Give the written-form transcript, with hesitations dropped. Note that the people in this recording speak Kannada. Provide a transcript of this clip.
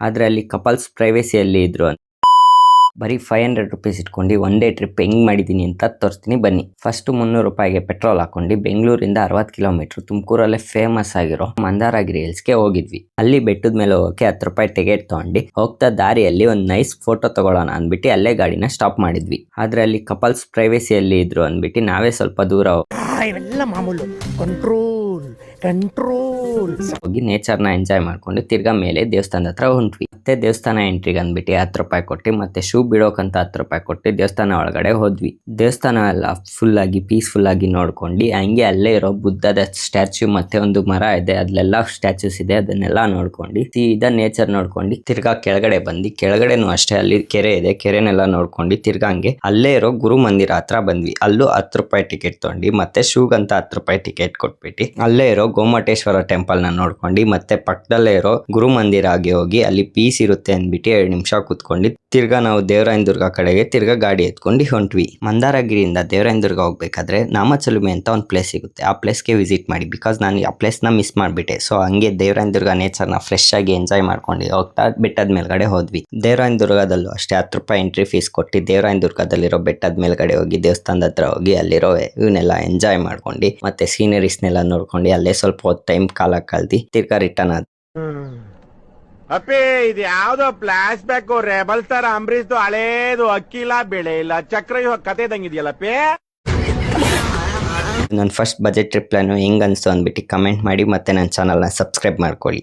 ಆದ್ರೆ ಅಲ್ಲಿ ಕಪಲ್ಸ್ ಪ್ರೈವೇಸಿಯಲ್ಲಿ ಇದ್ರು. ಬರೀ 500 ರೂಪೀಸ್ ಇಟ್ಕೊಂಡು ಒನ್ ಡೇ ಟ್ರಿಪ್ ಹೆಂಗ್ ಮಾಡಿದೀನಿ ಅಂತ ತೋರಿಸ್ತೀನಿ ಬನ್ನಿ. ಫಸ್ಟ್ 300 ರೂಪಾಯಿಗೆ ಪೆಟ್ರೋಲ್ ಹಾಕೊಂಡು ಬೆಂಗಳೂರಿಂದ 60 ಕಿಲೋಮೀಟರ್ ತುಮಕೂರಲ್ಲೇ ಫೇಮಸ್ ಆಗಿರೋ ಮಂದಾರಗಿರಿ ಹಿಲ್ಸ್ಗೆ ಹೋಗಿದ್ವಿ. ಅಲ್ಲಿ ಬೆಟ್ಟದ ಮೇಲೆ ಹೋಗಕ್ಕೆ 10 ರೂಪಾಯಿ ಟಿಕೆಟ್ ತಗೊಂಡು ಹೋಗ್ತಾ ದಾರಿಯಲ್ಲಿ ಒಂದು ನೈಸ್ ಫೋಟೋ ತಗೊಳ್ಳೋಣ ಅಂದ್ಬಿಟ್ಟು ಅಲ್ಲೇ ಗಾಡಿನ ಸ್ಟಾಪ್ ಮಾಡಿದ್ವಿ. ಆದ್ರೆ ಅಲ್ಲಿ ಕಪಲ್ಸ್ ಪ್ರೈವೇಸಿಯಲ್ಲಿ ಇದ್ರು ಅಂದ್ಬಿಟ್ಟು ನಾವೇ ಸ್ವಲ್ಪ ದೂರ ಹೋಗಿ ನೇಚರ್ನ ಎಂಜಾಯ್ ಮಾಡ್ಕೊಂಡು ತಿರ್ಗಾ ಮೇಲೆ ದೇವಸ್ಥಾನದ ಹತ್ರ ಹೊಂಟ್ವಿ. ಮತ್ತೆ ದೇವಸ್ಥಾನ ಎಂಟ್ರಿಗೆ ಅಂದ್ಬಿಟ್ಟು 10 ರೂಪಾಯಿ ಕೊಟ್ಟು ಮತ್ತೆ ಶೂ ಬಿಡೋಕಂತ 10 ರೂಪಾಯಿ ಕೊಟ್ಟು ದೇವಸ್ಥಾನ ಒಳಗಡೆ ಹೋದ್ವಿ. ದೇವಸ್ಥಾನ ಎಲ್ಲ ಫುಲ್ ಆಗಿ ಪೀಸ್ಫುಲ್ ಆಗಿ ನೋಡ್ಕೊಂಡು ಹಂಗೆ ಅಲ್ಲೇ ಇರೋ ಬುದ್ಧದ ಸ್ಟ್ಯಾಚ್ಯೂ ಮತ್ತೆ ಒಂದು ಮರ ಇದೆ, ಅಲ್ಲೆಲ್ಲ ಸ್ಟ್ಯಾಚ್ಯೂಸ್ ಇದೆ, ಅದನ್ನೆಲ್ಲ ನೋಡ್ಕೊಂಡು ಸೀದಾ ನೇಚರ್ ನೋಡ್ಕೊಂಡು ತಿರ್ಗಾ ಕೆಳಗಡೆ ಬಂದು ಕೆಳಗಡೆನೂ ಅಷ್ಟೇ ಅಲ್ಲಿ ಕೆರೆ ಇದೆ, ಕೆರೆನೆಲ್ಲ ನೋಡ್ಕೊಂಡು ತಿರ್ಗಾ ಹಂಗೆ ಅಲ್ಲೇ ಇರೋ ಗುರು ಮಂದಿರ ಹತ್ರ ಬಂದ್ವಿ. ಅಲ್ಲೂ 10 ರೂಪಾಯಿ ಟಿಕೆಟ್ ತಗೊಂಡು ಮತ್ತೆ ಶೂಗಂತ 10 ರೂಪಾಯಿ ಟಿಕೆಟ್ ಕೊಟ್ಬಿಟ್ಟು ಅಲ್ಲೇ ಇರೋ ಗೋಮಟೇಶ್ವರ ಟೆಂಪಲ್ ನ ನೋಡ್ಕೊಂಡು ಮತ್ತೆ ಪಕ್ಕದಲ್ಲೇ ಇರೋ ಗುರು ಮಂದಿರ ಆಗಿ ಹೋಗಿ ಅಲ್ಲಿ ಪೀಸ್ ಇರುತ್ತೆ ಅಂದ್ಬಿಟ್ಟು 2 ನಿಮಿಷ ಕೂತ್ಕೊಂಡು ತಿರ್ಗಾ ನಾವು ದೇವರಾಯನದುರ್ಗ ಕಡೆಗೆ ತಿರ್ಗಾ ಗಾಡಿ ಎತ್ಕೊಂಡು ಹೊಂಟ್ವಿ. ಮಂದಾರಗಿರಿಯಿಂದ ದೇವರಾಯನದುರ್ಗ ಹೋಗ್ಬೇಕಾದ್ರೆ ನಾಮಚಲುಮೆ ಅಂತ ಒಂದು ಪ್ಲೇಸ್ ಸಿಗುತ್ತೆ, ಆ ಪ್ಲೇಸ್ಗೆ ವಿಸಿಟ್ ಮಾಡಿ. ಬಿಕಾಸ್ ನಾನು ಆ ಪ್ಲೇಸ್ನ ಮಿಸ್ ಮಾಡಿಬಿಟ್ಟೆ. ಸೊ ಹಂಗೆ ದೇವರಾಯನದುರ್ಗ ನೇಚರ್ನ ಫ್ರೆಶ್ ಆಗಿ ಎಂಜಾಯ್ ಮಾಡ್ಕೊಂಡು ಹೋಗ್ತಾ ಬೆಟ್ಟದ ಮೇಲ್ಗಡೆ ಹೋದ್ವಿ. ದೇವರಾಯನದುರ್ಗದಲ್ಲೂ ಅಷ್ಟೇ 10 ರೂಪಾಯಿ ಎಂಟ್ರಿ ಫೀಸ್ ಕೊಟ್ಟು ದೇವರಾಯನದುರ್ಗದಲ್ಲಿರೋ ಬೆಟ್ಟದ ಮೇಲ್ಗಡೆ ಹೋಗಿ ದೇವಸ್ಥಾನದ ಹತ್ರ ಹೋಗಿ ಅಲ್ಲಿರೋ ಇವನ್ನೆಲ್ಲ ಎಂಜಾಯ್ ಮಾಡ್ಕೊಂಡು ಮತ್ತೆ ಸೀನರೀಸ್ನೆಲ್ಲ ನೋಡ್ಕೊಂಡು ಅಲ್ಲೇ ಸ್ವಲ್ಪ ಹೊತ್ತು ಟೈಮ್ ಕಾಲ ಕಳ್ದಿ ತಿರ್ಗಾ ರಿಟರ್ನ್ ಆದ. ಅಪ್ಪೇ ಇದು ಯಾವ್ದೋ ಫ್ಲಾಶ್ ಬ್ಯಾಕ್ ರೆಬಲ್ ತರ ಅಂಬರೀಶ್ದು ಹಳೇದು ಅಕ್ಕಿಲ್ಲ ಬೆಳೆ ಇಲ್ಲ ಚಕ್ರ ಕತೆ ಇದಂಗಿದೆಯಲ್ಲಪ್ಪೇ. ನನ್ನ ಫಸ್ಟ್ ಬಜೆಟ್ ಟ್ರಿಪ್ ಪ್ಲಾನ್ ಹೆಂಗ್ ಅನ್ಸ್ತು ಅಂದ್ಬಿಟ್ಟು ಕಮೆಂಟ್ ಮಾಡಿ ಮತ್ತೆ ನನ್ನ ಚಾನಲ್ನ ಸಬ್ಸ್ಕ್ರೈಬ್ ಮಾಡ್ಕೊಳ್ಳಿ.